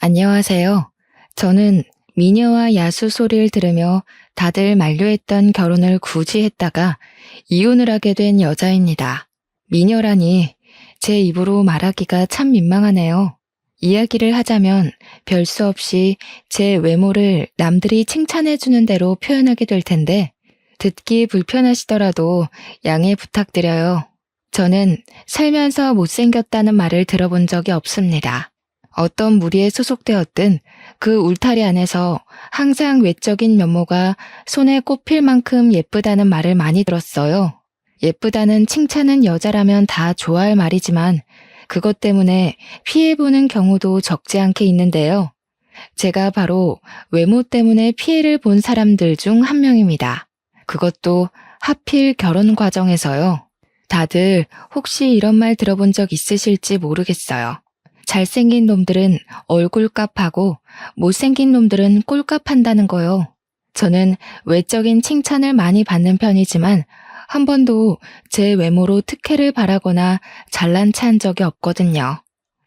안녕하세요. 저는 미녀와 야수 소리를 들으며 다들 만류했던 결혼을 굳이 했다가 이혼을 하게 된 여자입니다. 미녀라니 제 입으로 말하기가 참 민망하네요. 이야기를 하자면 별 수 없이 제 외모를 남들이 칭찬해주는 대로 표현하게 될 텐데 듣기 불편하시더라도 양해 부탁드려요. 저는 살면서 못생겼다는 말을 들어본 적이 없습니다. 어떤 무리에 소속되었든 그 울타리 안에서 항상 외적인 면모가 손에 꼽힐 만큼 예쁘다는 말을 많이 들었어요. 예쁘다는 칭찬은 여자라면 다 좋아할 말이지만 그것 때문에 피해보는 경우도 적지 않게 있는데요. 제가 바로 외모 때문에 피해를 본 사람들 중 한 명입니다. 그것도 하필 결혼 과정에서요. 다들 혹시 이런 말 들어본 적 있으실지 모르겠어요. 잘생긴 놈들은 얼굴값하고 못생긴 놈들은 꼴값한다는 거요. 저는 외적인 칭찬을 많이 받는 편이지만 한 번도 제 외모로 특혜를 바라거나 잘난 체한 적이 없거든요.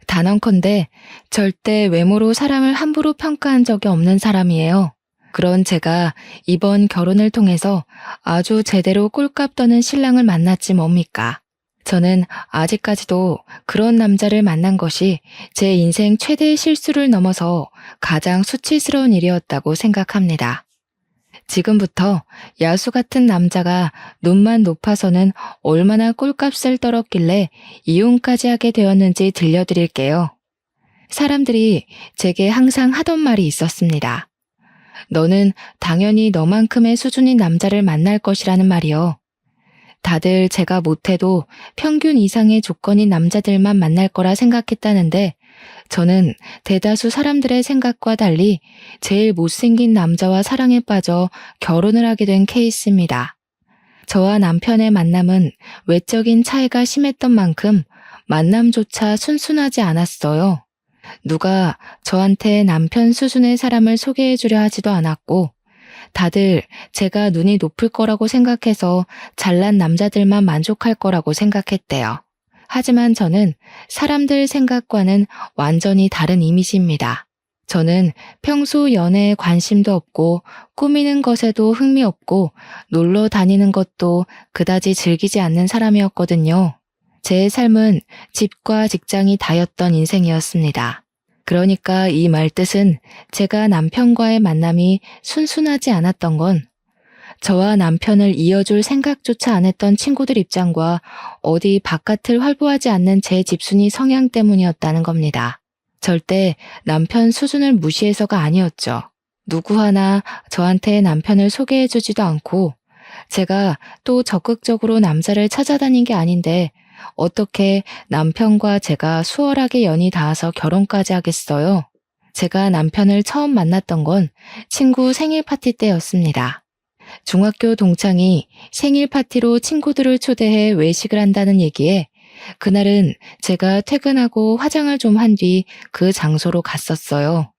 단언컨대 절대 외모로 사람을 함부로 평가한 적이 없는 사람이에요. 그런 제가 이번 결혼을 통해서 아주 제대로 꼴값 떠는 신랑을 만났지 뭡니까? 저는 아직까지도 그런 남자를 만난 것이 제 인생 최대의 실수를 넘어서 가장 수치스러운 일이었다고 생각합니다. 지금부터 야수 같은 남자가 눈만 높아서는 얼마나 꼴값을 떨었길래 이혼까지 하게 되었는지 들려드릴게요. 사람들이 제게 항상 하던 말이 있었습니다. 너는 당연히 너만큼의 수준인 남자를 만날 것이라는 말이요. 다들 제가 못해도 평균 이상의 조건인 남자들만 만날 거라 생각했다는데 저는 대다수 사람들의 생각과 달리 제일 못생긴 남자와 사랑에 빠져 결혼을 하게 된 케이스입니다. 저와 남편의 만남은 외적인 차이가 심했던 만큼 만남조차 순순하지 않았어요. 누가 저한테 남편 수준의 사람을 소개해 주려 하지도 않았고 다들 제가 눈이 높을 거라고 생각해서 잘난 남자들만 만족할 거라고 생각했대요. 하지만 저는 사람들 생각과는 완전히 다른 이미지입니다. 저는 평소 연애에 관심도 없고 꾸미는 것에도 흥미 없고 놀러 다니는 것도 그다지 즐기지 않는 사람이었거든요. 제 삶은 집과 직장이 다였던 인생이었습니다. 그러니까 이 말뜻은 제가 남편과의 만남이 순순하지 않았던 건 저와 남편을 이어줄 생각조차 안 했던 친구들 입장과 어디 바깥을 활보하지 않는 제 집순이 성향 때문이었다는 겁니다. 절대 남편 수준을 무시해서가 아니었죠. 누구 하나 저한테 남편을 소개해주지도 않고 제가 또 적극적으로 남자를 찾아다닌 게 아닌데 어떻게 남편과 제가 수월하게 연이 닿아서 결혼까지 하겠어요? 제가 남편을 처음 만났던 건 친구 생일 파티 때였습니다. 중학교 동창이 생일 파티로 친구들을 초대해 외식을 한다는 얘기에 그날은 제가 퇴근하고 화장을 좀 한 뒤 그 장소로 갔었어요.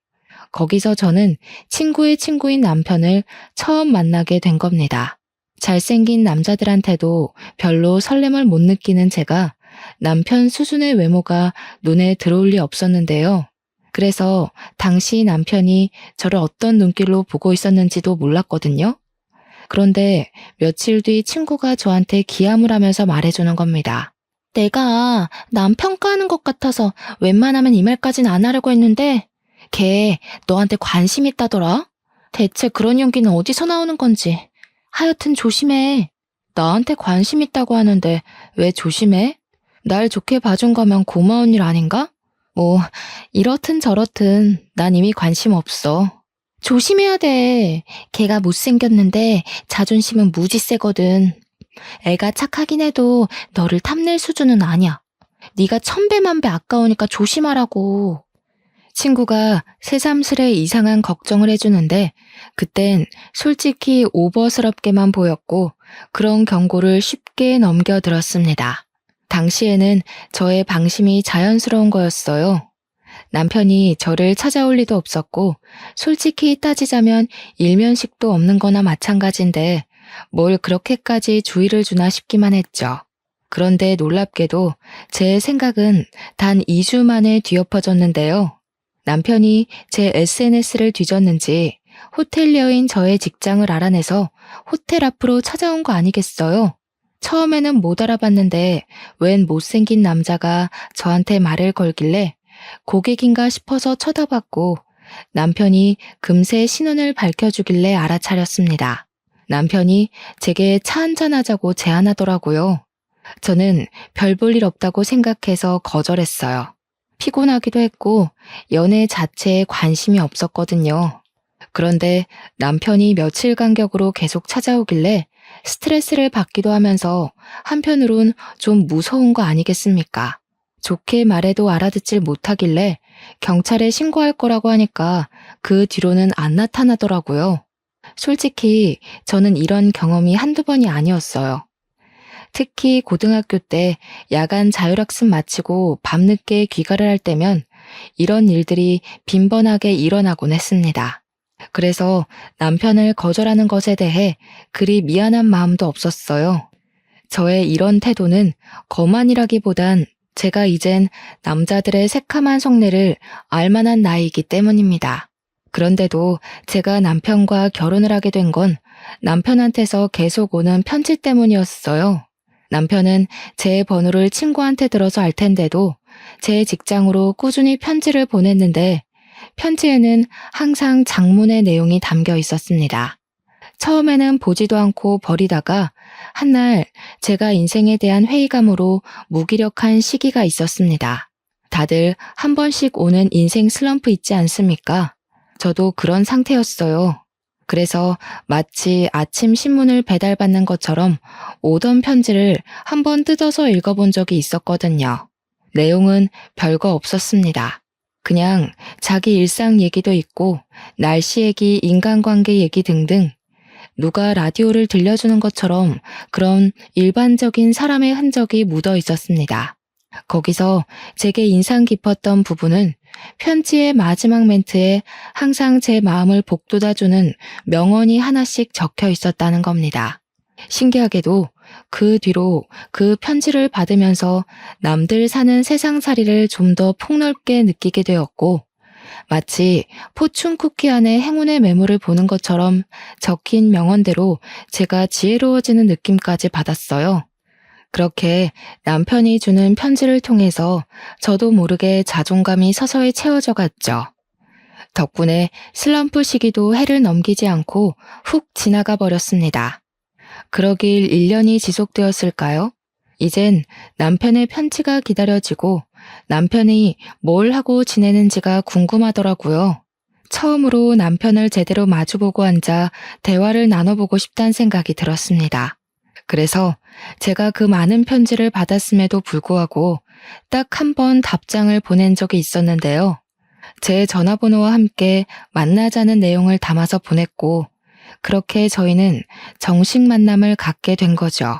거기서 저는 친구의 친구인 남편을 처음 만나게 된 겁니다. 잘생긴 남자들한테도 별로 설렘을 못 느끼는 제가 남편 수준의 외모가 눈에 들어올 리 없었는데요. 그래서 당시 남편이 저를 어떤 눈길로 보고 있었는지도 몰랐거든요. 그런데 며칠 뒤 친구가 저한테 기함을 하면서 말해주는 겁니다. 내가 남 평가하는 것 같아서 웬만하면 이 말까진 안 하려고 했는데 걔 너한테 관심 있다더라? 대체 그런 용기는 어디서 나오는 건지. 하여튼 조심해. 나한테 관심 있다고 하는데 왜 조심해? 날 좋게 봐준 거면 고마운 일 아닌가? 뭐 이렇든 저렇든 난 이미 관심 없어. 조심해야 돼. 걔가 못생겼는데 자존심은 무지 세거든. 애가 착하긴 해도 너를 탐낼 수준은 아니야. 네가 천배만배 아까우니까 조심하라고. 친구가 새삼스레 이상한 걱정을 해주는데 그땐 솔직히 오버스럽게만 보였고 그런 경고를 쉽게 넘겨들었습니다. 당시에는 저의 방심이 자연스러운 거였어요. 남편이 저를 찾아올 리도 없었고 솔직히 따지자면 일면식도 없는 거나 마찬가지인데 뭘 그렇게까지 주의를 주나 싶기만 했죠. 그런데 놀랍게도 제 생각은 단 2주 만에 뒤엎어졌는데요. 남편이 제 SNS를 뒤졌는지 호텔리어인 저의 직장을 알아내서 호텔 앞으로 찾아온 거 아니겠어요? 처음에는 못 알아봤는데 웬 못생긴 남자가 저한테 말을 걸길래 고객인가 싶어서 쳐다봤고 남편이 금세 신원을 밝혀주길래 알아차렸습니다. 남편이 제게 차 한잔하자고 제안하더라고요. 저는 별 볼 일 없다고 생각해서 거절했어요. 피곤하기도 했고 연애 자체에 관심이 없었거든요. 그런데 남편이 며칠 간격으로 계속 찾아오길래 스트레스를 받기도 하면서 한편으론 좀 무서운 거 아니겠습니까? 좋게 말해도 알아듣질 못하길래 경찰에 신고할 거라고 하니까 그 뒤로는 안 나타나더라고요. 솔직히 저는 이런 경험이 한두 번이 아니었어요. 특히 고등학교 때 야간 자율학습 마치고 밤늦게 귀가를 할 때면 이런 일들이 빈번하게 일어나곤 했습니다. 그래서 남편을 거절하는 것에 대해 그리 미안한 마음도 없었어요. 저의 이런 태도는 거만이라기보단 제가 이젠 남자들의 새카만 속내를 알만한 나이이기 때문입니다. 그런데도 제가 남편과 결혼을 하게 된 건 남편한테서 계속 오는 편지 때문이었어요. 남편은 제 번호를 친구한테 들어서 알 텐데도 제 직장으로 꾸준히 편지를 보냈는데 편지에는 항상 장문의 내용이 담겨 있었습니다. 처음에는 보지도 않고 버리다가 한날 제가 인생에 대한 회의감으로 무기력한 시기가 있었습니다. 다들 한 번씩 오는 인생 슬럼프 있지 않습니까? 저도 그런 상태였어요. 그래서 마치 아침 신문을 배달받는 것처럼 오던 편지를 한번 뜯어서 읽어본 적이 있었거든요. 내용은 별거 없었습니다. 그냥 자기 일상 얘기도 있고 날씨 얘기, 인간관계 얘기 등등 누가 라디오를 들려주는 것처럼 그런 일반적인 사람의 흔적이 묻어 있었습니다. 거기서 제게 인상 깊었던 부분은 편지의 마지막 멘트에 항상 제 마음을 복돋아주는 명언이 하나씩 적혀 있었다는 겁니다. 신기하게도 그 뒤로 그 편지를 받으면서 남들 사는 세상살이를 좀 더 폭넓게 느끼게 되었고 마치 포춘 쿠키 안에 행운의 매물을 보는 것처럼 적힌 명언대로 제가 지혜로워지는 느낌까지 받았어요. 그렇게 남편이 주는 편지를 통해서 저도 모르게 자존감이 서서히 채워져 갔죠. 덕분에 슬럼프 시기도 해를 넘기지 않고 훅 지나가 버렸습니다. 그러길 1년이 지속되었을까요? 이젠 남편의 편지가 기다려지고 남편이 뭘 하고 지내는지가 궁금하더라고요. 처음으로 남편을 제대로 마주보고 앉아 대화를 나눠보고 싶다는 생각이 들었습니다. 그래서 제가 그 많은 편지를 받았음에도 불구하고 딱 한 번 답장을 보낸 적이 있었는데요. 제 전화번호와 함께 만나자는 내용을 담아서 보냈고 그렇게 저희는 정식 만남을 갖게 된 거죠.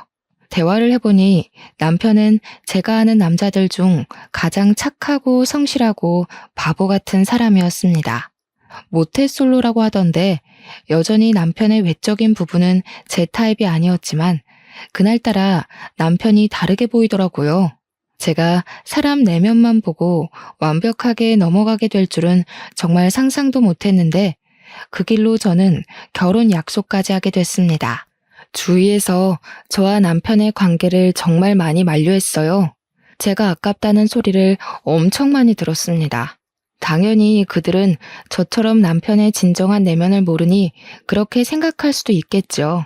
대화를 해보니 남편은 제가 아는 남자들 중 가장 착하고 성실하고 바보 같은 사람이었습니다. 모태솔로라고 하던데 여전히 남편의 외적인 부분은 제 타입이 아니었지만 그날따라 남편이 다르게 보이더라고요. 제가 사람 내면만 보고 완벽하게 넘어가게 될 줄은 정말 상상도 못했는데 그 길로 저는 결혼 약속까지 하게 됐습니다. 주위에서 저와 남편의 관계를 정말 많이 만류했어요. 제가 아깝다는 소리를 엄청 많이 들었습니다. 당연히 그들은 저처럼 남편의 진정한 내면을 모르니 그렇게 생각할 수도 있겠죠.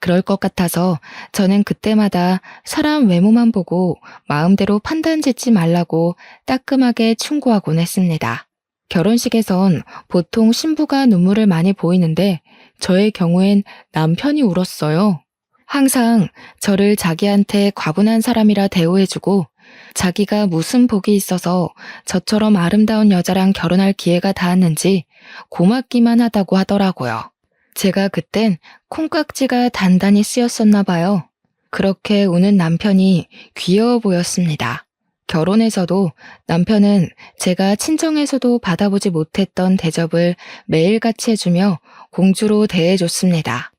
그럴 것 같아서 저는 그때마다 사람 외모만 보고 마음대로 판단 짓지 말라고 따끔하게 충고하곤 했습니다. 결혼식에선 보통 신부가 눈물을 많이 보이는데 저의 경우엔 남편이 울었어요. 항상 저를 자기한테 과분한 사람이라 대우해주고 자기가 무슨 복이 있어서 저처럼 아름다운 여자랑 결혼할 기회가 닿았는지 고맙기만 하다고 하더라고요. 제가 그땐 콩깍지가 단단히 쓰였었나 봐요. 그렇게 우는 남편이 귀여워 보였습니다. 결혼해서도 남편은 제가 친정에서도 받아보지 못했던 대접을 매일같이 해주며 공주로 대해줬습니다.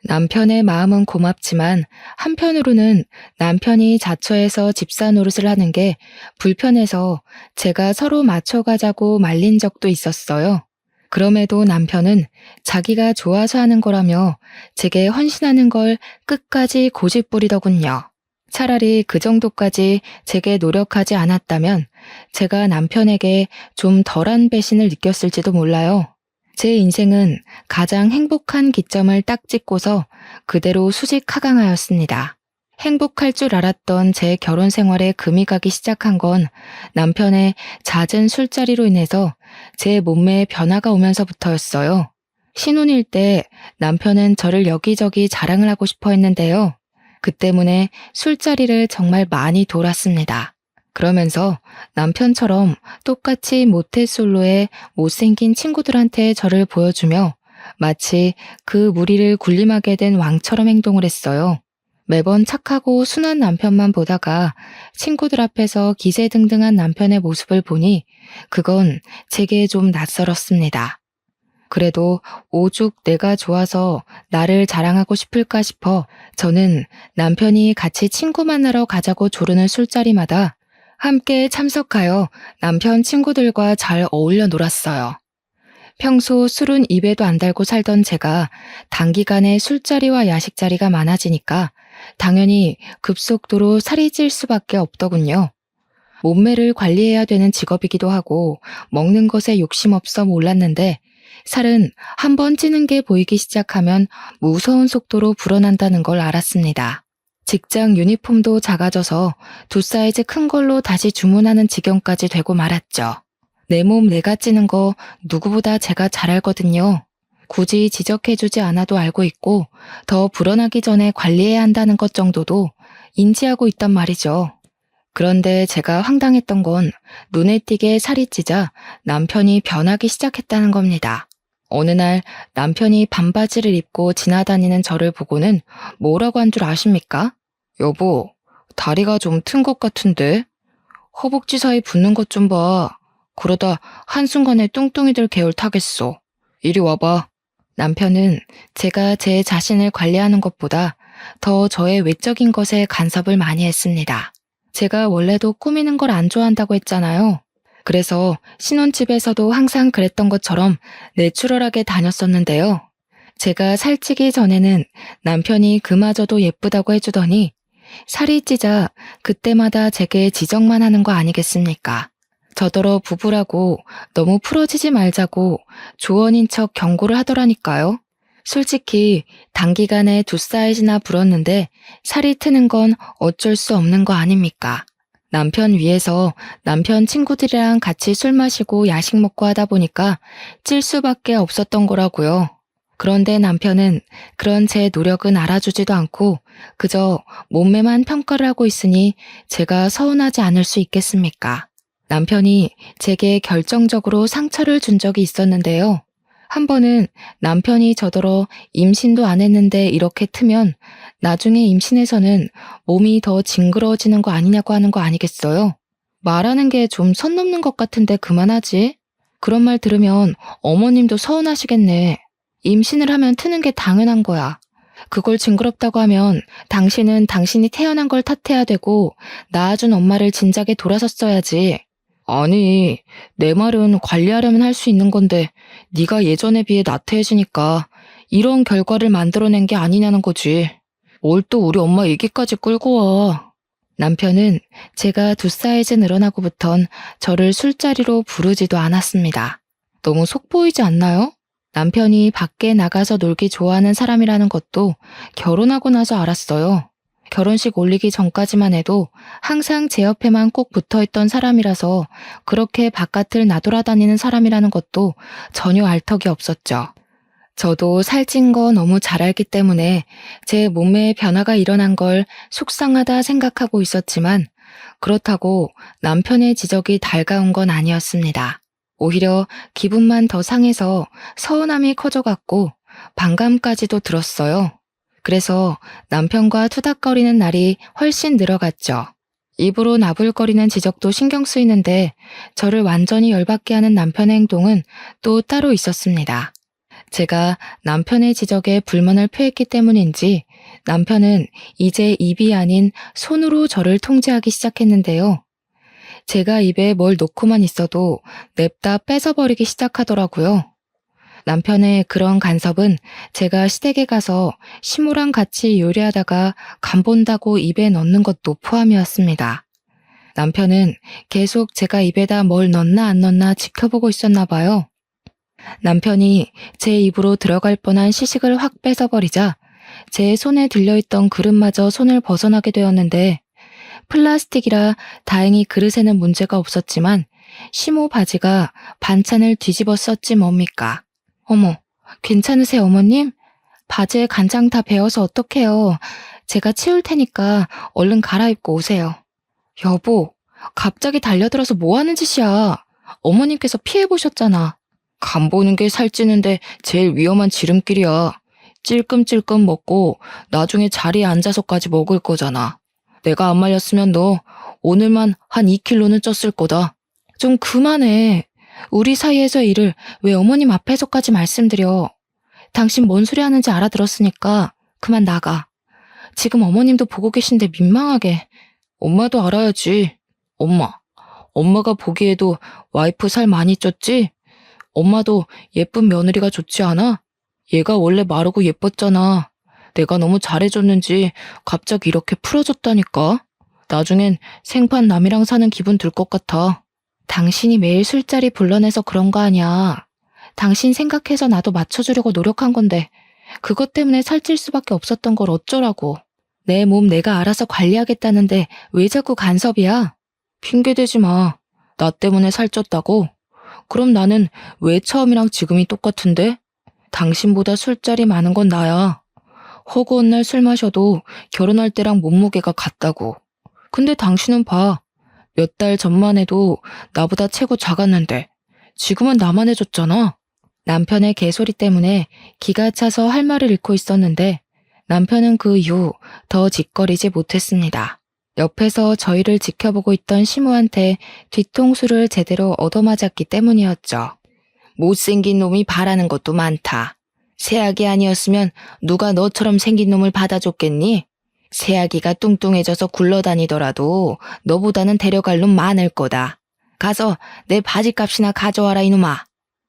남편의 마음은 고맙지만 한편으로는 남편이 자처해서 집사 노릇을 하는 게 불편해서 제가 서로 맞춰가자고 말린 적도 있었어요. 그럼에도 남편은 자기가 좋아서 하는 거라며 제게 헌신하는 걸 끝까지 고집부리더군요. 차라리 그 정도까지 제게 노력하지 않았다면 제가 남편에게 좀 덜한 배신을 느꼈을지도 몰라요. 제 인생은 가장 행복한 기점을 딱 찍고서 그대로 수직 하강하였습니다. 행복할 줄 알았던 제 결혼 생활에 금이 가기 시작한 건 남편의 잦은 술자리로 인해서 제 몸매에 변화가 오면서부터였어요. 신혼일 때 남편은 저를 여기저기 자랑을 하고 싶어 했는데요. 그 때문에 술자리를 정말 많이 돌았습니다. 그러면서 남편처럼 똑같이 모태솔로의 못생긴 친구들한테 저를 보여주며 마치 그 무리를 군림하게 된 왕처럼 행동을 했어요. 매번 착하고 순한 남편만 보다가 친구들 앞에서 기세등등한 남편의 모습을 보니 그건 제게 좀 낯설었습니다. 그래도 오죽 내가 좋아서 나를 자랑하고 싶을까 싶어 저는 남편이 같이 친구 만나러 가자고 조르는 술자리마다 함께 참석하여 남편 친구들과 잘 어울려 놀았어요. 평소 술은 입에도 안 달고 살던 제가 단기간에 술자리와 야식자리가 많아지니까 당연히 급속도로 살이 찔 수밖에 없더군요. 몸매를 관리해야 되는 직업이기도 하고 먹는 것에 욕심 없어 몰랐는데 살은 한번 찌는 게 보이기 시작하면 무서운 속도로 불어난다는 걸 알았습니다. 직장 유니폼도 작아져서 2사이즈 큰 걸로 다시 주문하는 지경까지 되고 말았죠. 내 몸 내가 찌는 거 누구보다 제가 잘 알거든요. 굳이 지적해주지 않아도 알고 있고 더 불어나기 전에 관리해야 한다는 것 정도도 인지하고 있단 말이죠. 그런데 제가 황당했던 건 눈에 띄게 살이 찌자 남편이 변하기 시작했다는 겁니다. 어느 날 남편이 반바지를 입고 지나다니는 저를 보고는 뭐라고 한 줄 아십니까? 여보, 다리가 좀 튼 것 같은데? 허벅지 사이 붙는 것 좀 봐. 그러다 한순간에 뚱뚱이들 계열 타겠어. 이리 와봐. 남편은 제가 제 자신을 관리하는 것보다 더 저의 외적인 것에 간섭을 많이 했습니다. 제가 원래도 꾸미는 걸 안 좋아한다고 했잖아요. 그래서 신혼집에서도 항상 그랬던 것처럼 내추럴하게 다녔었는데요. 제가 살찌기 전에는 남편이 그마저도 예쁘다고 해주더니 살이 찌자 그때마다 제게 지적만 하는 거 아니겠습니까? 저더러 부부라고 너무 풀어지지 말자고 조언인 척 경고를 하더라니까요. 솔직히 단기간에 2사이즈나 불었는데 살이 트는 건 어쩔 수 없는 거 아닙니까? 남편 위해서 남편 친구들이랑 같이 술 마시고 야식 먹고 하다 보니까 찔 수밖에 없었던 거라고요. 그런데 남편은 그런 제 노력은 알아주지도 않고 그저 몸매만 평가를 하고 있으니 제가 서운하지 않을 수 있겠습니까? 남편이 제게 결정적으로 상처를 준 적이 있었는데요. 한 번은 남편이 저더러 임신도 안 했는데 이렇게 트면 나중에 임신해서는 몸이 더 징그러워지는 거 아니냐고 하는 거 아니겠어요? 말하는 게 좀 선 넘는 것 같은데 그만하지. 그런 말 들으면 어머님도 서운하시겠네. 임신을 하면 트는 게 당연한 거야. 그걸 징그럽다고 하면 당신은 당신이 태어난 걸 탓해야 되고 낳아준 엄마를 진작에 돌아섰어야지. 아니, 내 말은 관리하려면 할 수 있는 건데 네가 예전에 비해 나태해지니까 이런 결과를 만들어낸 게 아니냐는 거지. 뭘 또 우리 엄마 얘기까지 끌고 와. 남편은 제가 2사이즈 늘어나고부턴 저를 술자리로 부르지도 않았습니다. 너무 속 보이지 않나요? 남편이 밖에 나가서 놀기 좋아하는 사람이라는 것도 결혼하고 나서 알았어요. 결혼식 올리기 전까지만 해도 항상 제 옆에만 꼭 붙어있던 사람이라서 그렇게 바깥을 나돌아다니는 사람이라는 것도 전혀 알 턱이 없었죠. 저도 살찐 거 너무 잘 알기 때문에 제 몸매에 변화가 일어난 걸 속상하다 생각하고 있었지만 그렇다고 남편의 지적이 달가운 건 아니었습니다. 오히려 기분만 더 상해서 서운함이 커져갔고 반감까지도 들었어요. 그래서 남편과 투닥거리는 날이 훨씬 늘어갔죠. 입으로 나불거리는 지적도 신경 쓰이는데 저를 완전히 열받게 하는 남편의 행동은 또 따로 있었습니다. 제가 남편의 지적에 불만을 표했기 때문인지 남편은 이제 입이 아닌 손으로 저를 통제하기 시작했는데요. 제가 입에 뭘 놓고만 있어도 냅다 뺏어버리기 시작하더라고요. 남편의 그런 간섭은 제가 시댁에 가서 시모랑 같이 요리하다가 간 본다고 입에 넣는 것도 포함이었습니다. 남편은 계속 제가 입에다 뭘 넣나 안 넣나 지켜보고 있었나 봐요. 남편이 제 입으로 들어갈 뻔한 시식을 확 뺏어버리자 제 손에 들려있던 그릇마저 손을 벗어나게 되었는데 플라스틱이라 다행히 그릇에는 문제가 없었지만 시모 바지가 반찬을 뒤집어 썼지 뭡니까. 어머, 괜찮으세요 어머님? 바지에 간장 다 배어서 어떡해요. 제가 치울 테니까 얼른 갈아입고 오세요. 여보, 갑자기 달려들어서 뭐 하는 짓이야. 어머님께서 피해보셨잖아. 간 보는 게 살찌는데 제일 위험한 지름길이야. 찔끔찔끔 먹고 나중에 자리에 앉아서까지 먹을 거잖아. 내가 안 말렸으면 너 오늘만 한 2kg는 쪘을 거다. 좀 그만해. 우리 사이에서의 일을 왜 어머님 앞에서까지 말씀드려. 당신 뭔 소리 하는지 알아들었으니까 그만 나가. 지금 어머님도 보고 계신데 민망하게. 엄마도 알아야지. 엄마가 보기에도 와이프 살 많이 쪘지? 엄마도 예쁜 며느리가 좋지 않아? 얘가 원래 마르고 예뻤잖아. 내가 너무 잘해줬는지 갑자기 이렇게 풀어졌다니까. 나중엔 생판 남이랑 사는 기분 들 것 같아. 당신이 매일 술자리 불러내서 그런 거 아니야. 당신 생각해서 나도 맞춰주려고 노력한 건데 그것 때문에 살찔 수밖에 없었던 걸 어쩌라고. 내 몸 내가 알아서 관리하겠다는데 왜 자꾸 간섭이야? 핑계대지 마. 나 때문에 살쪘다고? 그럼 나는 왜 처음이랑 지금이 똑같은데? 당신보다 술자리 많은 건 나야. 허구한 날 술 마셔도 결혼할 때랑 몸무게가 같다고. 근데 당신은 봐. 몇 달 전만 해도 나보다 체구 작았는데 지금은 나만 해줬잖아. 남편의 개소리 때문에 기가 차서 할 말을 잃고 있었는데 남편은 그 이후 더 짓거리지 못했습니다. 옆에서 저희를 지켜보고 있던 시모한테 뒤통수를 제대로 얻어맞았기 때문이었죠. 못생긴 놈이 바라는 것도 많다. 새아기 아니었으면 누가 너처럼 생긴 놈을 받아줬겠니? 새아기가 뚱뚱해져서 굴러다니더라도 너보다는 데려갈 놈 많을 거다. 가서 내 바지값이나 가져와라 이놈아.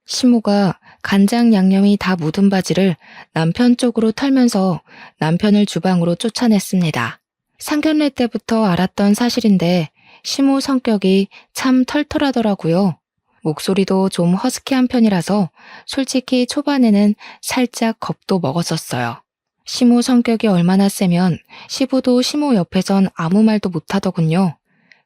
시모가 간장 양념이 다 묻은 바지를 남편 쪽으로 털면서 남편을 주방으로 쫓아냈습니다. 상견례 때부터 알았던 사실인데 시모 성격이 참 털털하더라고요. 목소리도 좀 허스키한 편이라서 솔직히 초반에는 살짝 겁도 먹었었어요. 시모 성격이 얼마나 세면 시부도 시모 옆에선 아무 말도 못하더군요.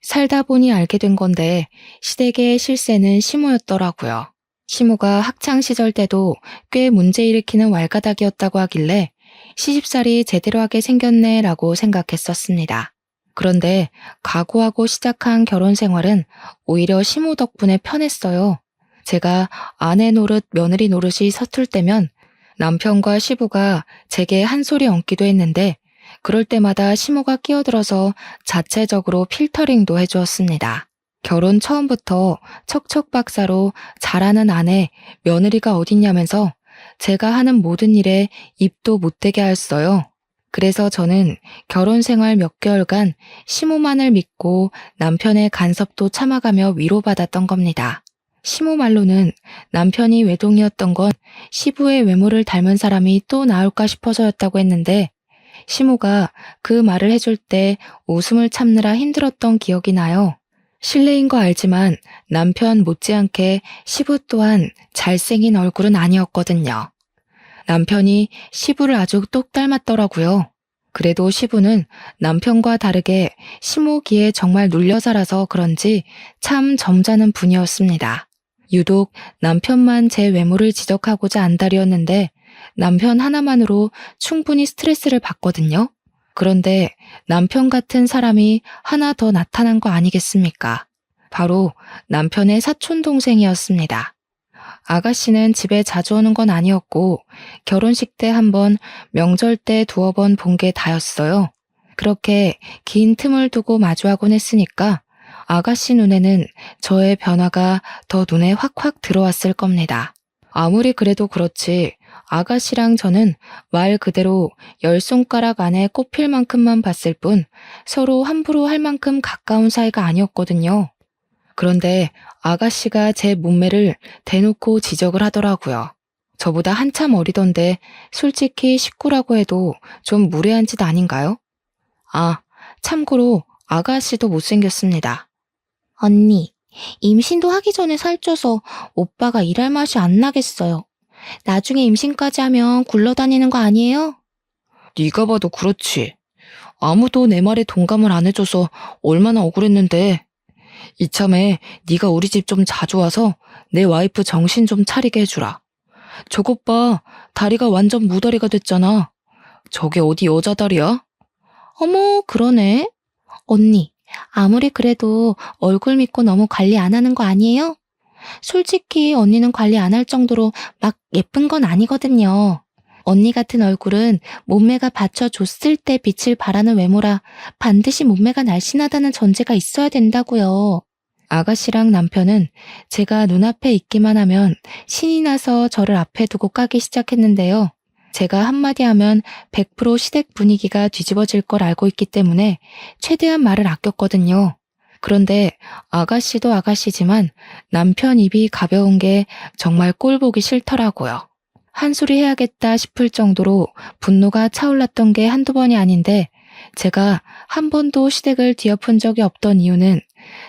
살다 보니 알게 된 건데 시댁의 실세는 시모였더라고요. 시모가 학창시절 때도 꽤 문제 일으키는 왈가닥이었다고 하길래 시집살이 제대로 하게 생겼네 라고 생각했었습니다. 그런데 각오하고 시작한 결혼 생활은 오히려 시모 덕분에 편했어요. 제가 아내 노릇 며느리 노릇이 서툴 때면 남편과 시부가 제게 한 소리 얹기도 했는데 그럴 때마다 시모가 끼어들어서 자체적으로 필터링도 해주었습니다. 결혼 처음부터 척척박사로 잘하는 아내, 며느리가 어딨냐면서 제가 하는 모든 일에 입도 못 대게 하였어요. 그래서 저는 결혼 생활 몇 개월간 시모만을 믿고 남편의 간섭도 참아가며 위로받았던 겁니다. 시모 말로는 남편이 외동이었던 건 시부의 외모를 닮은 사람이 또 나올까 싶어서였다고 했는데 시모가 그 말을 해줄 때 웃음을 참느라 힘들었던 기억이 나요. 실례인 거 알지만 남편 못지않게 시부 또한 잘생긴 얼굴은 아니었거든요. 남편이 시부를 아주 똑 닮았더라고요. 그래도 시부는 남편과 다르게 시모기에 정말 눌려 살아서 그런지 참 점잖은 분이었습니다. 유독 남편만 제 외모를 지적하고자 안달이었는데 남편 하나만으로 충분히 스트레스를 받거든요. 그런데 남편 같은 사람이 하나 더 나타난 거 아니겠습니까? 바로 남편의 사촌동생이었습니다. 아가씨는 집에 자주 오는 건 아니었고 결혼식 때 한 번, 명절 때 두어 번 본 게 다였어요. 그렇게 긴 틈을 두고 마주하곤 했으니까 아가씨 눈에는 저의 변화가 더 눈에 확확 들어왔을 겁니다. 아무리 그래도 그렇지 아가씨랑 저는 말 그대로 10손가락 안에 꼽힐 만큼만 봤을 뿐 서로 함부로 할 만큼 가까운 사이가 아니었거든요. 그런데 아가씨가 제 몸매를 대놓고 지적을 하더라고요. 저보다 한참 어리던데 솔직히 식구라고 해도 좀 무례한 짓 아닌가요? 아, 참고로 아가씨도 못생겼습니다. 언니, 임신도 하기 전에 살쪄서 오빠가 일할 맛이 안 나겠어요. 나중에 임신까지 하면 굴러다니는 거 아니에요? 네가 봐도 그렇지. 아무도 내 말에 동감을 안 해줘서 얼마나 억울했는데. 이참에 네가 우리 집 좀 자주 와서 내 와이프 정신 좀 차리게 해주라. 저것 봐, 다리가 완전 무다리가 됐잖아. 저게 어디 여자 다리야? 어머, 그러네. 언니, 아무리 그래도 얼굴 믿고 너무 관리 안 하는 거 아니에요? 솔직히 언니는 관리 안 할 정도로 막 예쁜 건 아니거든요. 언니 같은 얼굴은 몸매가 받쳐줬을 때 빛을 발하는 외모라 반드시 몸매가 날씬하다는 전제가 있어야 된다고요. 아가씨랑 남편은 제가 눈앞에 있기만 하면 신이 나서 저를 앞에 두고 까기 시작했는데요. 제가 한마디 하면 100% 시댁 분위기가 뒤집어질 걸 알고 있기 때문에 최대한 말을 아꼈거든요. 그런데 아가씨도 아가씨지만 남편 입이 가벼운 게 정말 꼴 보기 싫더라고요. 한 소리 해야겠다 싶을 정도로 분노가 차올랐던 게 한두 번이 아닌데 제가 한 번도 시댁을 뒤엎은 적이 없던 이유는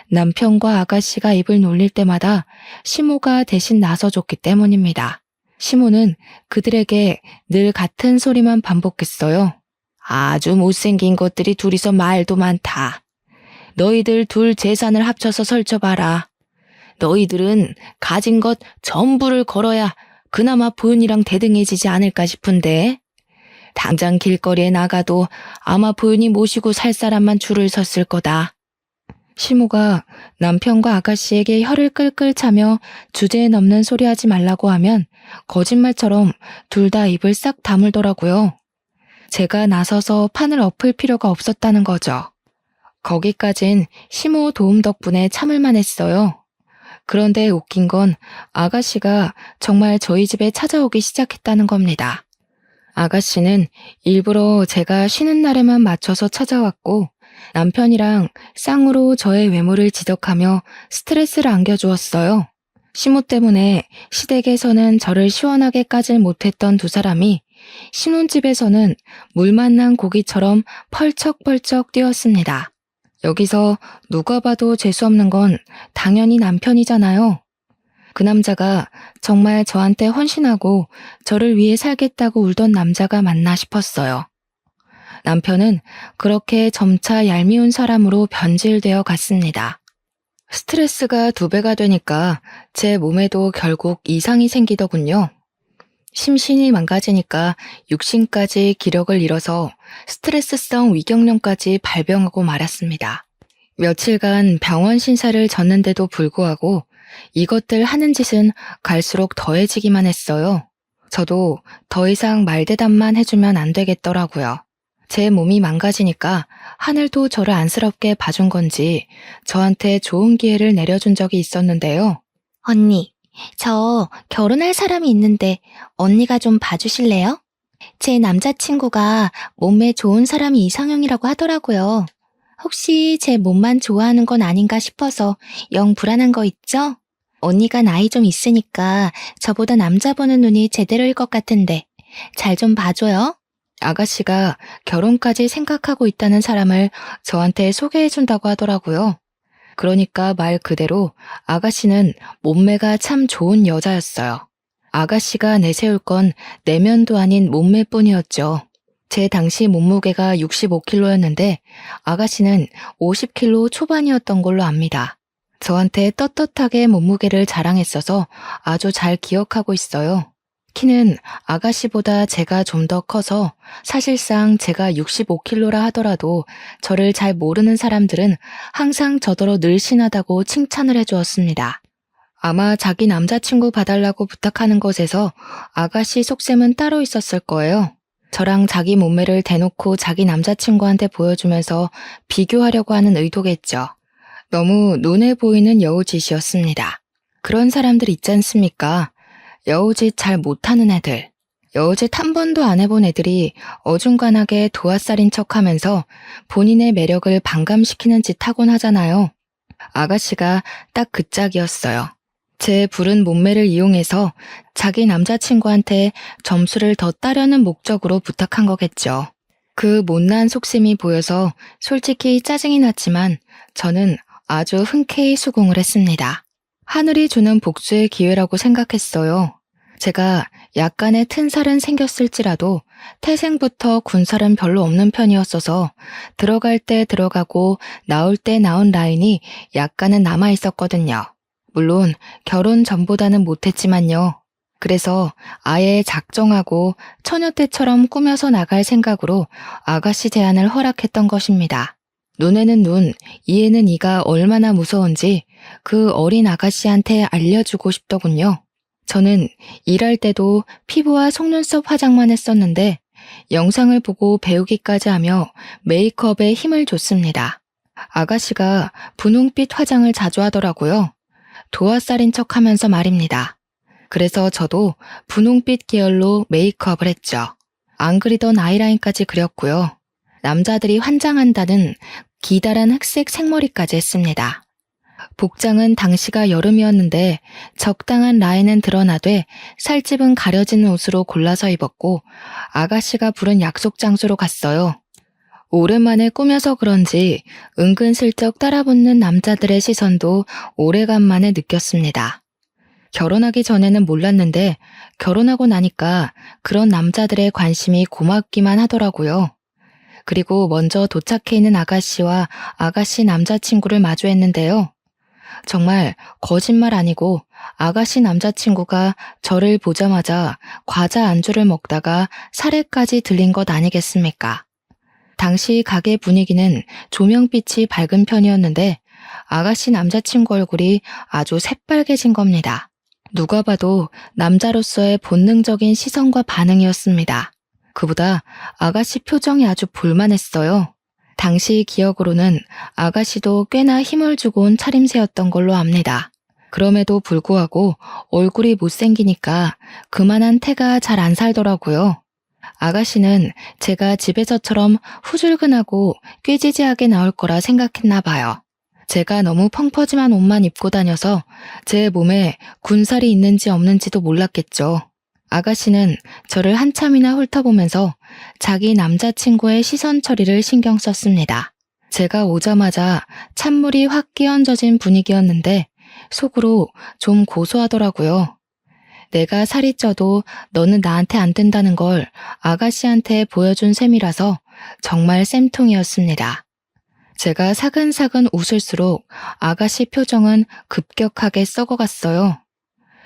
남편과 아가씨가 입을 놀릴 때마다 시모가 대신 나서줬기 때문입니다. 시모는 그들에게 늘 같은 소리만 반복했어요. 아주 못생긴 것들이 둘이서 말도 많다. 너희들 둘 재산을 합쳐서 설쳐봐라. 너희들은 가진 것 전부를 걸어야 그나마 부인이랑 대등해지지 않을까 싶은데 당장 길거리에 나가도 아마 부인이 모시고 살 사람만 줄을 섰을 거다. 시모가 남편과 아가씨에게 혀를 끌끌 차며 주제에 넘는 소리 하지 말라고 하면 거짓말처럼 둘 다 입을 싹 다물더라고요. 제가 나서서 판을 엎을 필요가 없었다는 거죠. 거기까진 시모 도움 덕분에 참을만 했어요. 그런데 웃긴 건 아가씨가 정말 저희 집에 찾아오기 시작했다는 겁니다. 아가씨는 일부러 제가 쉬는 날에만 맞춰서 찾아왔고 남편이랑 쌍으로 저의 외모를 지적하며 스트레스를 안겨주었어요. 시모 때문에 시댁에서는 저를 시원하게 까질 못했던 두 사람이 신혼집에서는 물 만난 고기처럼 펄쩍펄쩍 뛰었습니다. 여기서 누가 봐도 재수없는 건 당연히 남편이잖아요. 그 남자가 정말 저한테 헌신하고 저를 위해 살겠다고 울던 남자가 맞나 싶었어요. 남편은 그렇게 점차 얄미운 사람으로 변질되어 갔습니다. 스트레스가 2배가 되니까 제 몸에도 결국 이상이 생기더군요. 심신이 망가지니까 육신까지 기력을 잃어서 스트레스성 위경련까지 발병하고 말았습니다. 며칠간 병원 신사를 졌는데도 불구하고 이것들 하는 짓은 갈수록 더해지기만 했어요. 저도 더 이상 말대답만 해주면 안 되겠더라고요. 제 몸이 망가지니까 하늘도 저를 안쓰럽게 봐준 건지 저한테 좋은 기회를 내려준 적이 있었는데요. 언니, 저 결혼할 사람이 있는데 언니가 좀 봐주실래요? 제 남자친구가 몸매 좋은 사람이 이상형이라고 하더라고요. 혹시 제 몸만 좋아하는 건 아닌가 싶어서 영 불안한 거 있죠? 언니가 나이 좀 있으니까 저보다 남자 보는 눈이 제대로일 것 같은데 잘 좀 봐줘요. 아가씨가 결혼까지 생각하고 있다는 사람을 저한테 소개해준다고 하더라고요. 그러니까 말 그대로 아가씨는 몸매가 참 좋은 여자였어요. 아가씨가 내세울 건 내면도 아닌 몸매뿐이었죠. 제 당시 몸무게가 65kg였는데 아가씨는 50kg 초반이었던 걸로 압니다. 저한테 떳떳하게 몸무게를 자랑했어서 아주 잘 기억하고 있어요. 키는 아가씨보다 제가 좀 더 커서 사실상 제가 65kg라 하더라도 저를 잘 모르는 사람들은 항상 저더러 늘씬하다고 칭찬을 해주었습니다. 아마 자기 남자친구 봐달라고 부탁하는 것에서 아가씨 속셈은 따로 있었을 거예요. 저랑 자기 몸매를 대놓고 자기 남자친구한테 보여주면서 비교하려고 하는 의도겠죠. 너무 눈에 보이는 여우짓이었습니다. 그런 사람들 있지 않습니까? 여우짓 잘 못하는 애들. 여우짓 한 번도 안 해본 애들이 어중간하게 도화살인 척 하면서 본인의 매력을 반감시키는 짓 하곤 하잖아요. 아가씨가 딱 그 짝이었어요. 제 부른 몸매를 이용해서 자기 남자친구한테 점수를 더 따려는 목적으로 부탁한 거겠죠. 그 못난 속심이 보여서 솔직히 짜증이 났지만 저는 아주 흔쾌히 수긍을 했습니다. 하늘이 주는 복수의 기회라고 생각했어요. 제가 약간의 튼살은 생겼을지라도 태생부터 군살은 별로 없는 편이었어서 들어갈 때 들어가고 나올 때 나온 라인이 약간은 남아 있었거든요. 물론 결혼 전보다는 못했지만요. 그래서 아예 작정하고 처녀 때처럼 꾸며서 나갈 생각으로 아가씨 제안을 허락했던 것입니다. 눈에는 눈, 이에는 이가 얼마나 무서운지 그 어린 아가씨한테 알려주고 싶더군요. 저는 일할 때도 피부와 속눈썹 화장만 했었는데 영상을 보고 배우기까지 하며 메이크업에 힘을 줬습니다. 아가씨가 분홍빛 화장을 자주 하더라고요. 도화살인 척 하면서 말입니다. 그래서 저도 분홍빛 계열로 메이크업을 했죠. 안 그리던 아이라인까지 그렸고요. 남자들이 환장한다는 기다란 흑색 생머리까지 했습니다. 복장은 당시가 여름이었는데 적당한 라인은 드러나되 살집은 가려지는 옷으로 골라서 입었고 아가씨가 부른 약속 장소로 갔어요. 오랜만에 꾸며서 그런지 은근슬쩍 따라붙는 남자들의 시선도 오래간만에 느꼈습니다. 결혼하기 전에는 몰랐는데 결혼하고 나니까 그런 남자들의 관심이 고맙기만 하더라고요. 그리고 먼저 도착해 있는 아가씨와 아가씨 남자친구를 마주했는데요. 정말 거짓말 아니고 아가씨 남자친구가 저를 보자마자 과자 안주를 먹다가 살해까지 들린 것 아니겠습니까? 당시 가게 분위기는 조명빛이 밝은 편이었는데 아가씨 남자친구 얼굴이 아주 새빨개진 겁니다. 누가 봐도 남자로서의 본능적인 시선과 반응이었습니다. 그보다 아가씨 표정이 아주 볼만했어요. 당시 기억으로는 아가씨도 꽤나 힘을 주고 온 차림새였던 걸로 압니다. 그럼에도 불구하고 얼굴이 못생기니까 그만한 태가 잘 안 살더라고요. 아가씨는 제가 집에서처럼 후줄근하고 꾀지지하게 나올 거라 생각했나 봐요. 제가 너무 펑퍼짐한 옷만 입고 다녀서 제 몸에 군살이 있는지 없는지도 몰랐겠죠. 아가씨는 저를 한참이나 훑어보면서 자기 남자친구의 시선 처리를 신경 썼습니다. 제가 오자마자 찬물이 확 끼얹어진 분위기였는데 속으로 좀 고소하더라고요. 내가 살이 쪄도 너는 나한테 안 된다는 걸 아가씨한테 보여준 셈이라서 정말 쌤통이었습니다. 제가 사근사근 웃을수록 아가씨 표정은 급격하게 썩어갔어요.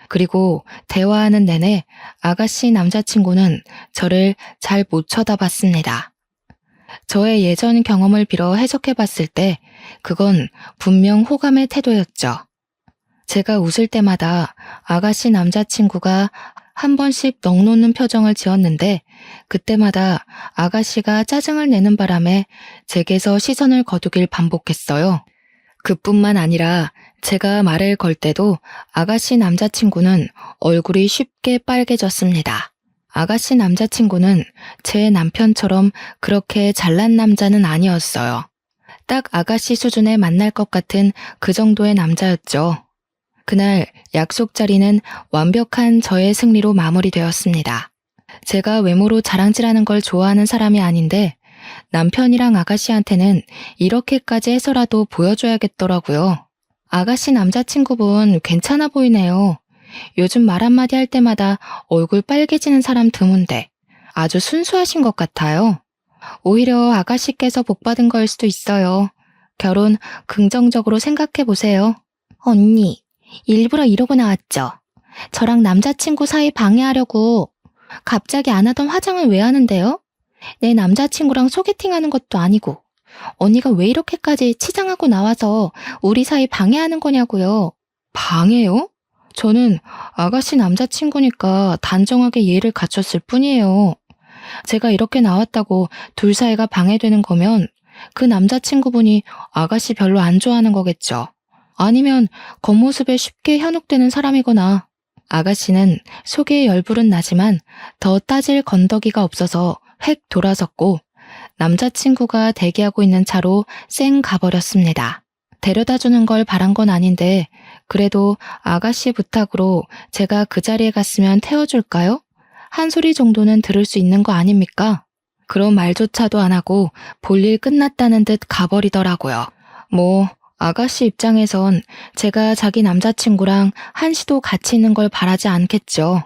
그리고 대화하는 내내 아가씨 남자친구는 저를 잘 못 쳐다봤습니다. 저의 예전 경험을 빌어 해석해봤을 때 그건 분명 호감의 태도였죠. 제가 웃을 때마다 아가씨 남자친구가 한 번씩 넋 놓는 표정을 지었는데 그때마다 아가씨가 짜증을 내는 바람에 제게서 시선을 거두길 반복했어요. 그뿐만 아니라 제가 말을 걸 때도 아가씨 남자친구는 얼굴이 쉽게 빨개졌습니다. 아가씨 남자친구는 제 남편처럼 그렇게 잘난 남자는 아니었어요. 딱 아가씨 수준에 만날 것 같은 그 정도의 남자였죠. 그날 약속 자리는 완벽한 저의 승리로 마무리되었습니다. 제가 외모로 자랑질하는 걸 좋아하는 사람이 아닌데 남편이랑 아가씨한테는 이렇게까지 해서라도 보여줘야겠더라고요. 아가씨 남자친구분 괜찮아 보이네요. 요즘 말 한마디 할 때마다 얼굴 빨개지는 사람 드문데 아주 순수하신 것 같아요. 오히려 아가씨께서 복받은 거일 수도 있어요. 결혼 긍정적으로 생각해 보세요. 언니, 일부러 이러고 나왔죠? 저랑 남자친구 사이 방해하려고. 갑자기 안 하던 화장을 왜 하는데요? 내 남자친구랑 소개팅하는 것도 아니고 언니가 왜 이렇게까지 치장하고 나와서 우리 사이 방해하는 거냐고요. 방해요? 저는 아가씨 남자친구니까 단정하게 예의를 갖췄을 뿐이에요. 제가 이렇게 나왔다고 둘 사이가 방해되는 거면 그 남자친구분이 아가씨 별로 안 좋아하는 거겠죠. 아니면 겉모습에 쉽게 현혹되는 사람이거나. 아가씨는 속에 열불은 나지만 더 따질 건더기가 없어서 획 돌아섰고 남자친구가 대기하고 있는 차로 쌩 가버렸습니다. 데려다 주는 걸 바란 건 아닌데 그래도 아가씨 부탁으로 제가 그 자리에 갔으면 태워줄까요? 한 소리 정도는 들을 수 있는 거 아닙니까? 그런 말조차도 안 하고 볼일 끝났다는 듯 가버리더라고요. 뭐 아가씨 입장에선 제가 자기 남자친구랑 한시도 같이 있는 걸 바라지 않겠죠.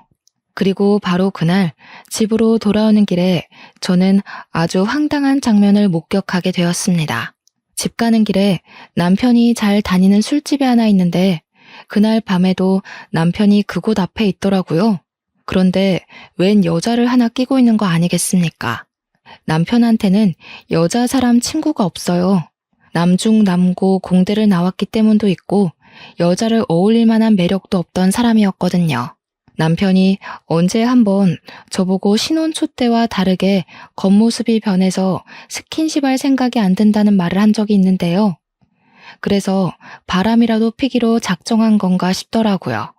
그리고 바로 그날 집으로 돌아오는 길에 저는 아주 황당한 장면을 목격하게 되었습니다. 집 가는 길에 남편이 잘 다니는 술집이 하나 있는데 그날 밤에도 남편이 그곳 앞에 있더라고요. 그런데 웬 여자를 하나 끼고 있는 거 아니겠습니까? 남편한테는 여자 사람 친구가 없어요. 남중남고 공대를 나왔기 때문도 있고 여자를 어울릴 만한 매력도 없던 사람이었거든요. 남편이 언제 한번 저보고 신혼초 때와 다르게 겉모습이 변해서 스킨십할 생각이 안 든다는 말을 한 적이 있는데요. 그래서 바람이라도 피기로 작정한 건가 싶더라고요.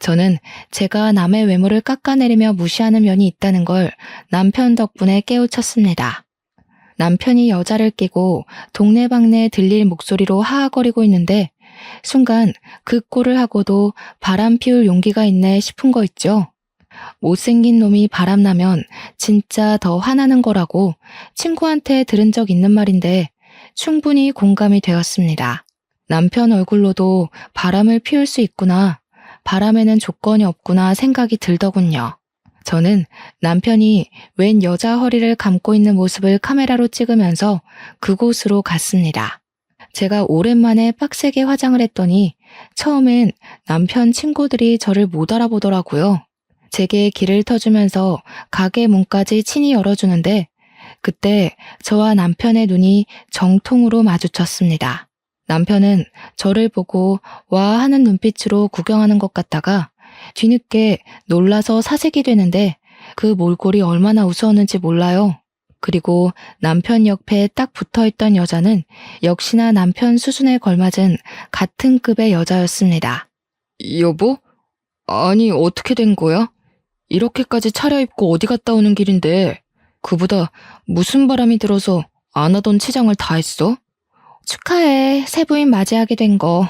저는 제가 남의 외모를 깎아내리며 무시하는 면이 있다는 걸 남편 덕분에 깨우쳤습니다. 남편이 여자를 끼고 동네방네 들릴 목소리로 하하거리고 있는데 순간 그 꼴을 하고도 바람 피울 용기가 있네 싶은 거 있죠. 못생긴 놈이 바람나면 진짜 더 화나는 거라고 친구한테 들은 적 있는 말인데 충분히 공감이 되었습니다. 남편 얼굴로도 바람을 피울 수 있구나, 바람에는 조건이 없구나 생각이 들더군요. 저는 남편이 웬 여자 허리를 감고 있는 모습을 카메라로 찍으면서 그곳으로 갔습니다. 제가 오랜만에 빡세게 화장을 했더니 처음엔 남편 친구들이 저를 못 알아보더라고요. 제게 길을 터주면서 가게 문까지 친히 열어주는데 그때 저와 남편의 눈이 정통으로 마주쳤습니다. 남편은 저를 보고 와 하는 눈빛으로 구경하는 것 같다가 뒤늦게 놀라서 사색이 되는데 그 몰골이 얼마나 우스웠는지 몰라요. 그리고 남편 옆에 딱 붙어있던 여자는 역시나 남편 수준에 걸맞은 같은 급의 여자였습니다. 여보? 아니 어떻게 된 거야? 이렇게까지 차려입고 어디 갔다 오는 길인데 그보다 무슨 바람이 들어서 안 하던 치장을 다 했어? 축하해, 새 부인 맞이하게 된 거.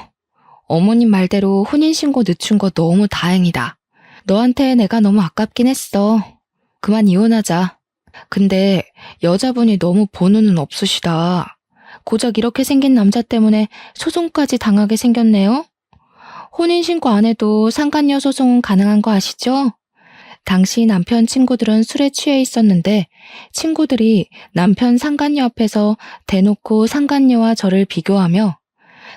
어머님 말대로 혼인신고 늦춘 거 너무 다행이다. 너한테 내가 너무 아깝긴 했어. 그만 이혼하자. 근데 여자분이 너무 보는은 없으시다. 고작 이렇게 생긴 남자 때문에 소송까지 당하게 생겼네요. 혼인신고 안 해도 상간녀 소송은 가능한 거 아시죠? 당시 남편 친구들은 술에 취해 있었는데 친구들이 남편 상간녀 앞에서 대놓고 상간녀와 저를 비교하며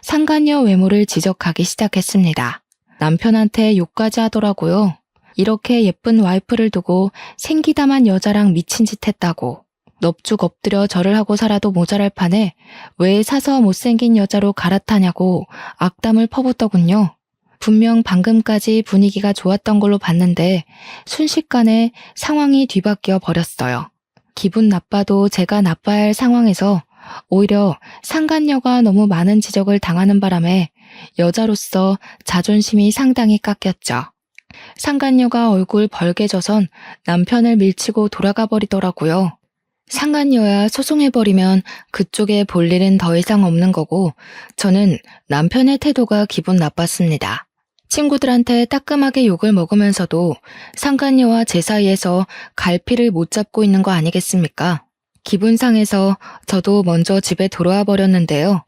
상간녀 외모를 지적하기 시작했습니다. 남편한테 욕까지 하더라고요. 이렇게 예쁜 와이프를 두고 생기다만 여자랑 미친 짓 했다고. 넙죽 엎드려 절을 하고 살아도 모자랄 판에 왜 사서 못생긴 여자로 갈아타냐고 악담을 퍼붓더군요. 분명 방금까지 분위기가 좋았던 걸로 봤는데 순식간에 상황이 뒤바뀌어 버렸어요. 기분 나빠도 제가 나빠야 할 상황에서 오히려 상간녀가 너무 많은 지적을 당하는 바람에 여자로서 자존심이 상당히 깎였죠. 상간녀가 얼굴 벌개져선 남편을 밀치고 돌아가 버리더라고요. 상간녀야 소송해버리면 그쪽에 볼 일은 더 이상 없는 거고 저는 남편의 태도가 기분 나빴습니다. 친구들한테 따끔하게 욕을 먹으면서도 상간녀와 제 사이에서 갈피를 못 잡고 있는 거 아니겠습니까? 기분 상해서 저도 먼저 집에 돌아와 버렸는데요.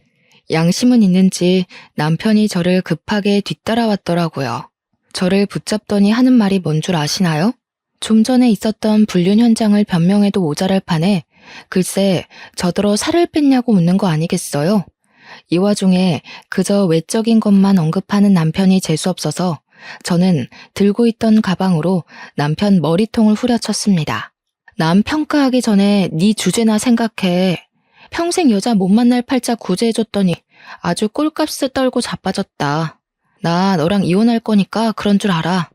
양심은 있는지 남편이 저를 급하게 뒤따라왔더라고요. 저를 붙잡더니 하는 말이 뭔 줄 아시나요? 좀 전에 있었던 불륜 현장을 변명해도 모자랄 판에 글쎄 저더러 살을 뺐냐고 묻는 거 아니겠어요? 이 와중에 그저 외적인 것만 언급하는 남편이 재수없어서 저는 들고 있던 가방으로 남편 머리통을 후려쳤습니다. 남 평가하기 전에 네 주제나 생각해. 평생 여자 못 만날 팔자 구제해줬더니 아주 꼴값을 떨고 자빠졌다. 나 너랑 이혼할 거니까 그런 줄 알아.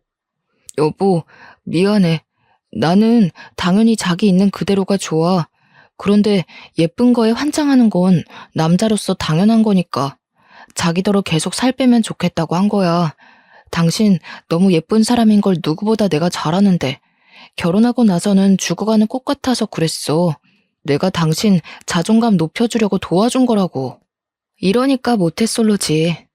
여보, 미안해. 나는 당연히 자기 있는 그대로가 좋아. 그런데 예쁜 거에 환장하는 건 남자로서 당연한 거니까. 자기더러 계속 살 빼면 좋겠다고 한 거야. 당신 너무 예쁜 사람인 걸 누구보다 내가 잘 아는데 결혼하고 나서는 죽어가는 꽃 같아서 그랬어. 내가 당신 자존감 높여주려고 도와준 거라고. 이러니까 모태솔로지.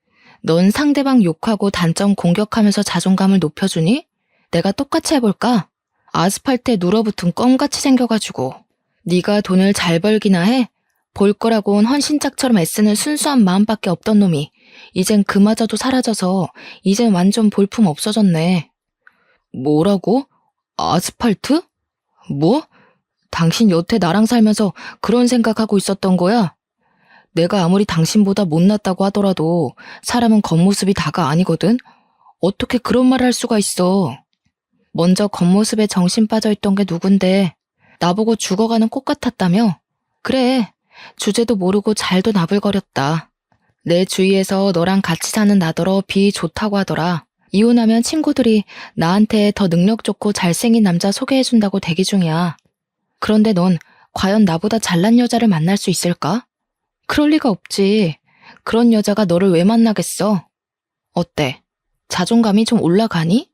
넌 상대방 욕하고 단점 공격하면서 자존감을 높여주니? 내가 똑같이 해볼까? 아스팔트에 눌어붙은 껌같이 생겨가지고. 네가 돈을 잘 벌기나 해? 볼 거라곤 헌신짝처럼 애쓰는 순수한 마음밖에 없던 놈이 이젠 그마저도 사라져서 이젠 완전 볼품 없어졌네. 뭐라고? 아스팔트? 뭐? 당신 여태 나랑 살면서 그런 생각하고 있었던 거야? 내가 아무리 당신보다 못났다고 하더라도 사람은 겉모습이 다가 아니거든? 어떻게 그런 말을 할 수가 있어? 먼저 겉모습에 정신 빠져있던 게 누군데 나보고 죽어가는 꽃 같았다며? 그래, 주제도 모르고 잘도 나불거렸다. 내 주위에서 너랑 같이 사는 나더러 비 좋다고 하더라. 이혼하면 친구들이 나한테 더 능력 좋고 잘생긴 남자 소개해준다고 대기 중이야. 그런데 넌 과연 나보다 잘난 여자를 만날 수 있을까? 그럴 리가 없지. 그런 여자가 너를 왜 만나겠어? 어때? 자존감이 좀 올라가니?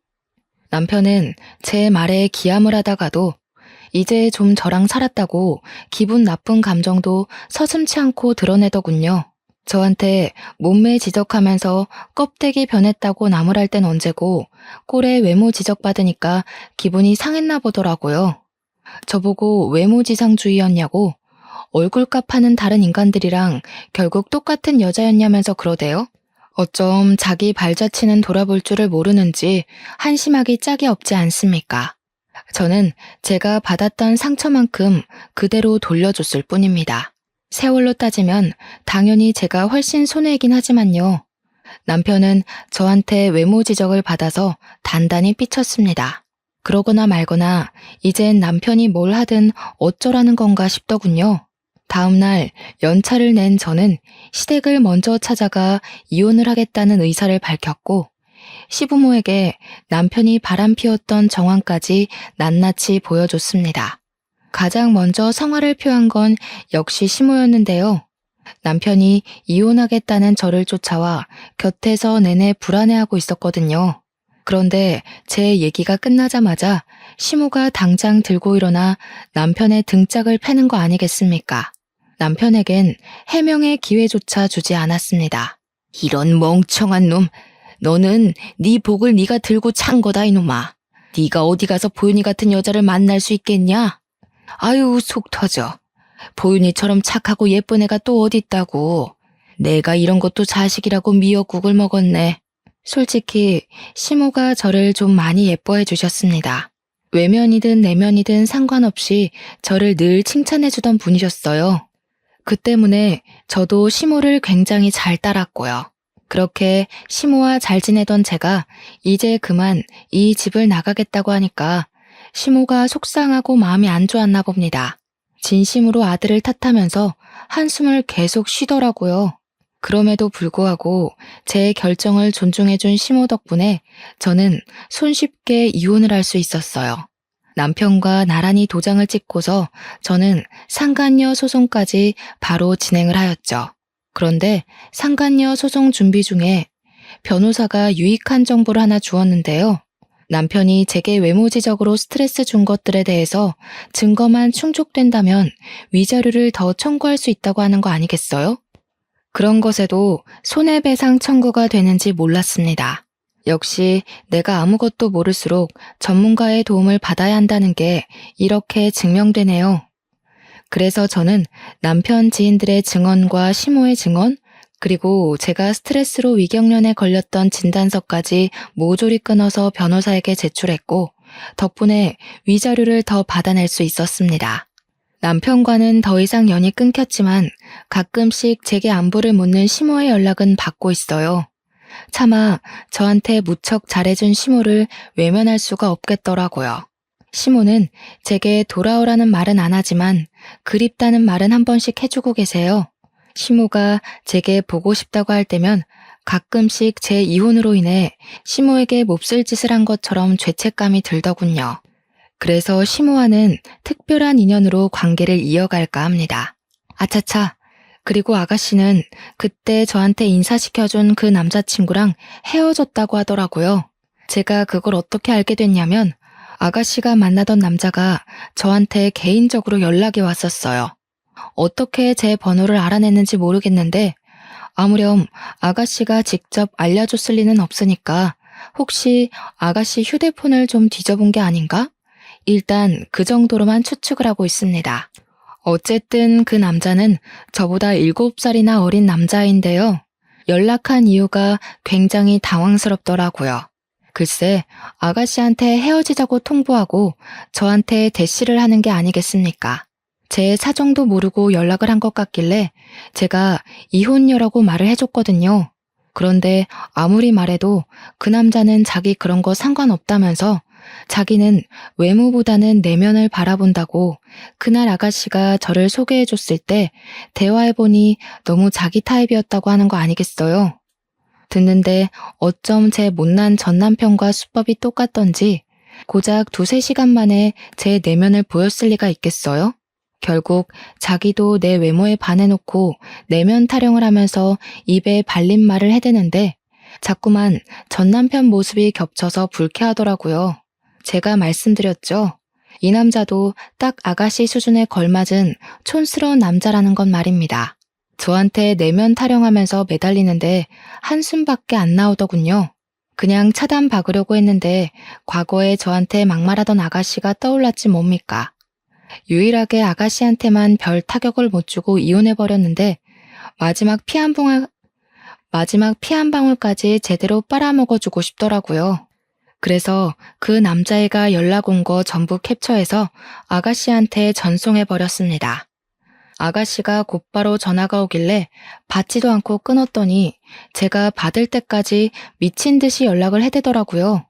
남편은 제 말에 기함을 하다가도 이제 좀 저랑 살았다고 기분 나쁜 감정도 서슴지 않고 드러내더군요. 저한테 몸매 지적하면서 껍데기 변했다고 나무랄 땐 언제고 꼴에 외모 지적받으니까 기분이 상했나 보더라고요. 저보고 외모지상주의였냐고 얼굴값 하는 다른 인간들이랑 결국 똑같은 여자였냐면서 그러대요. 어쩜 자기 발자취는 돌아볼 줄을 모르는지 한심하기 짝이 없지 않습니까? 저는 제가 받았던 상처만큼 그대로 돌려줬을 뿐입니다. 세월로 따지면 당연히 제가 훨씬 손해이긴 하지만요. 남편은 저한테 외모 지적을 받아서 단단히 삐쳤습니다. 그러거나 말거나 이젠 남편이 뭘 하든 어쩌라는 건가 싶더군요. 다음날 연차를 낸 저는 시댁을 먼저 찾아가 이혼을 하겠다는 의사를 밝혔고 시부모에게 남편이 바람피웠던 정황까지 낱낱이 보여줬습니다. 가장 먼저 성화를 표한 건 역시 시모였는데요. 남편이 이혼하겠다는 저를 쫓아와 곁에서 내내 불안해하고 있었거든요. 그런데 제 얘기가 끝나자마자 시모가 당장 들고 일어나 남편의 등짝을 패는 거 아니겠습니까? 남편에겐 해명의 기회조차 주지 않았습니다. 이런 멍청한 놈, 너는 네 복을 네가 들고 찬 거다 이놈아. 네가 어디 가서 보윤이 같은 여자를 만날 수 있겠냐? 아유 속 터져. 보윤이처럼 착하고 예쁜 애가 또 어디 있다고. 내가 이런 것도 자식이라고 미역국을 먹었네. 솔직히 시모가 저를 좀 많이 예뻐해 주셨습니다. 외면이든 내면이든 상관없이 저를 늘 칭찬해 주던 분이셨어요. 그 때문에 저도 시모를 굉장히 잘 따랐고요. 그렇게 시모와 잘 지내던 제가 이제 그만 이 집을 나가겠다고 하니까 시모가 속상하고 마음이 안 좋았나 봅니다. 진심으로 아들을 탓하면서 한숨을 계속 쉬더라고요. 그럼에도 불구하고 제 결정을 존중해준 시모 덕분에 저는 손쉽게 이혼을 할 수 있었어요. 남편과 나란히 도장을 찍고서 저는 상간녀 소송까지 바로 진행을 하였죠. 그런데 상간녀 소송 준비 중에 변호사가 유익한 정보를 하나 주었는데요. 남편이 제게 외모 지적으로 스트레스 준 것들에 대해서 증거만 충족된다면 위자료를 더 청구할 수 있다고 하는 거 아니겠어요? 그런 것에도 손해배상 청구가 되는지 몰랐습니다. 역시 내가 아무것도 모를수록 전문가의 도움을 받아야 한다는 게 이렇게 증명되네요. 그래서 저는 남편 지인들의 증언과 시모의 증언, 그리고 제가 스트레스로 위경련에 걸렸던 진단서까지 모조리 끊어서 변호사에게 제출했고 덕분에 위자료를 더 받아낼 수 있었습니다. 남편과는 더 이상 연이 끊겼지만 가끔씩 제게 안부를 묻는 시모의 연락은 받고 있어요. 차마 저한테 무척 잘해준 시모를 외면할 수가 없겠더라고요. 시모는 제게 돌아오라는 말은 안 하지만 그립다는 말은 한 번씩 해주고 계세요. 시모가 제게 보고 싶다고 할 때면 가끔씩 제 이혼으로 인해 시모에게 몹쓸 짓을 한 것처럼 죄책감이 들더군요. 그래서 시모와는 특별한 인연으로 관계를 이어갈까 합니다. 아차차, 그리고 아가씨는 그때 저한테 인사시켜준 그 남자친구랑 헤어졌다고 하더라고요. 제가 그걸 어떻게 알게 됐냐면 아가씨가 만나던 남자가 저한테 개인적으로 연락이 왔었어요. 어떻게 제 번호를 알아냈는지 모르겠는데 아무렴 아가씨가 직접 알려줬을 리는 없으니까 혹시 아가씨 휴대폰을 좀 뒤져본 게 아닌가? 일단 그 정도로만 추측을 하고 있습니다. 어쨌든 그 남자는 저보다 7살이나 어린 남자인데요. 연락한 이유가 굉장히 당황스럽더라고요. 글쎄, 아가씨한테 헤어지자고 통보하고 저한테 대시를 하는 게 아니겠습니까? 제 사정도 모르고 연락을 한 것 같길래 제가 이혼녀라고 말을 해줬거든요. 그런데 아무리 말해도 그 남자는 자기 그런 거 상관없다면서 자기는 외모보다는 내면을 바라본다고 그날 아가씨가 저를 소개해줬을 때 대화해보니 너무 자기 타입이었다고 하는 거 아니겠어요? 듣는데 어쩜 제 못난 전남편과 수법이 똑같던지 고작 2-3시간 만에 제 내면을 보였을 리가 있겠어요? 결국 자기도 내 외모에 반해놓고 내면 타령을 하면서 입에 발린 말을 해대는데 자꾸만 전남편 모습이 겹쳐서 불쾌하더라고요. 제가 말씀드렸죠. 이 남자도 딱 아가씨 수준에 걸맞은 촌스러운 남자라는 건 말입니다. 저한테 내면 타령하면서 매달리는데 한숨밖에 안 나오더군요. 그냥 차단 박으려고 했는데 과거에 저한테 막말하던 아가씨가 떠올랐지 뭡니까. 유일하게 아가씨한테만 별 타격을 못 주고 이혼해버렸는데 마지막 피 한 방울까지 제대로 빨아먹어주고 싶더라고요. 그래서 그 남자애가 연락 온 거 전부 캡처해서 아가씨한테 전송해버렸습니다. 아가씨가 곧바로 전화가 오길래 받지도 않고 끊었더니 제가 받을 때까지 미친 듯이 연락을 해대더라고요.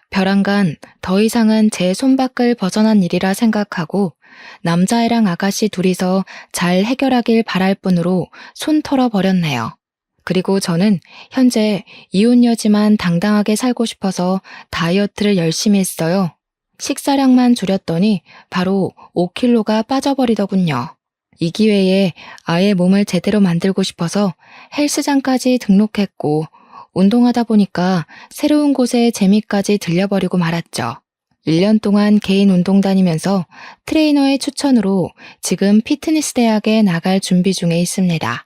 벼랑간 더 이상은 제 손밖을 벗어난 일이라 생각하고 남자애랑 아가씨 둘이서 잘 해결하길 바랄 뿐으로 손 털어버렸네요. 그리고 저는 현재 이혼녀지만 당당하게 살고 싶어서 다이어트를 열심히 했어요. 식사량만 줄였더니 바로 5kg가 빠져버리더군요. 이 기회에 아예 몸을 제대로 만들고 싶어서 헬스장까지 등록했고 운동하다 보니까 새로운 곳에 재미까지 들려버리고 말았죠. 1년 동안 개인 운동 다니면서 트레이너의 추천으로 지금 피트니스 대학에 나갈 준비 중에 있습니다.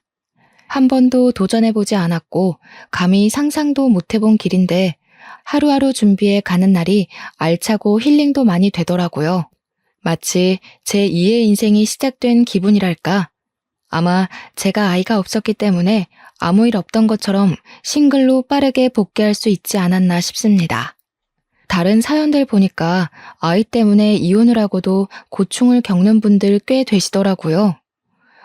한 번도 도전해보지 않았고 감히 상상도 못해본 길인데 하루하루 준비해 가는 날이 알차고 힐링도 많이 되더라고요. 마치 제2의 인생이 시작된 기분이랄까. 아마 제가 아이가 없었기 때문에 아무 일 없던 것처럼 싱글로 빠르게 복귀할 수 있지 않았나 싶습니다. 다른 사연들 보니까 아이 때문에 이혼을 하고도 고충을 겪는 분들 꽤 되시더라고요.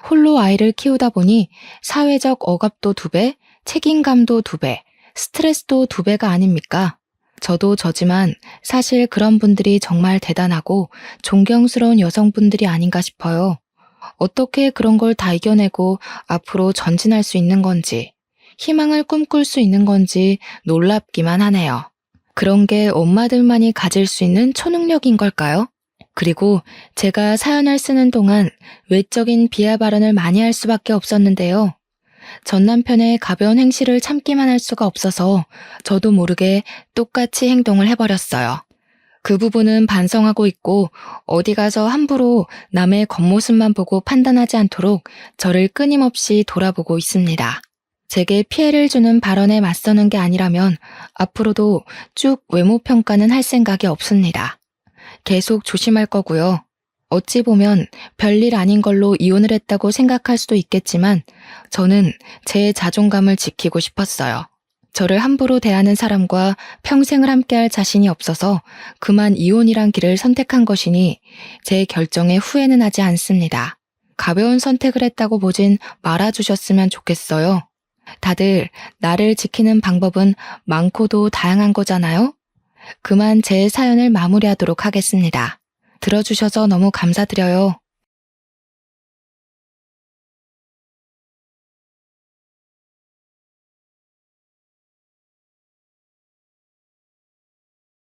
홀로 아이를 키우다 보니 사회적 억압도 2배, 책임감도 2배, 스트레스도 2배가 아닙니까? 저도 저지만 사실 그런 분들이 정말 대단하고 존경스러운 여성분들이 아닌가 싶어요. 어떻게 그런 걸 다 이겨내고 앞으로 전진할 수 있는 건지, 희망을 꿈꿀 수 있는 건지 놀랍기만 하네요. 그런 게 엄마들만이 가질 수 있는 초능력인 걸까요? 그리고 제가 사연을 쓰는 동안 외적인 비하 발언을 많이 할 수밖에 없었는데요. 전 남편의 가벼운 행실을 참기만 할 수가 없어서 저도 모르게 똑같이 행동을 해버렸어요. 그 부분은 반성하고 있고 어디 가서 함부로 남의 겉모습만 보고 판단하지 않도록 저를 끊임없이 돌아보고 있습니다. 제게 피해를 주는 발언에 맞서는 게 아니라면 앞으로도 쭉 외모 평가는 할 생각이 없습니다. 계속 조심할 거고요. 어찌 보면 별일 아닌 걸로 이혼을 했다고 생각할 수도 있겠지만 저는 제 자존감을 지키고 싶었어요. 저를 함부로 대하는 사람과 평생을 함께할 자신이 없어서 그만 이혼이란 길을 선택한 것이니 제 결정에 후회는 하지 않습니다. 가벼운 선택을 했다고 보진 말아주셨으면 좋겠어요. 다들 나를 지키는 방법은 많고도 다양한 거잖아요? 그만 제 사연을 마무리하도록 하겠습니다. 들어주셔서 너무 감사드려요.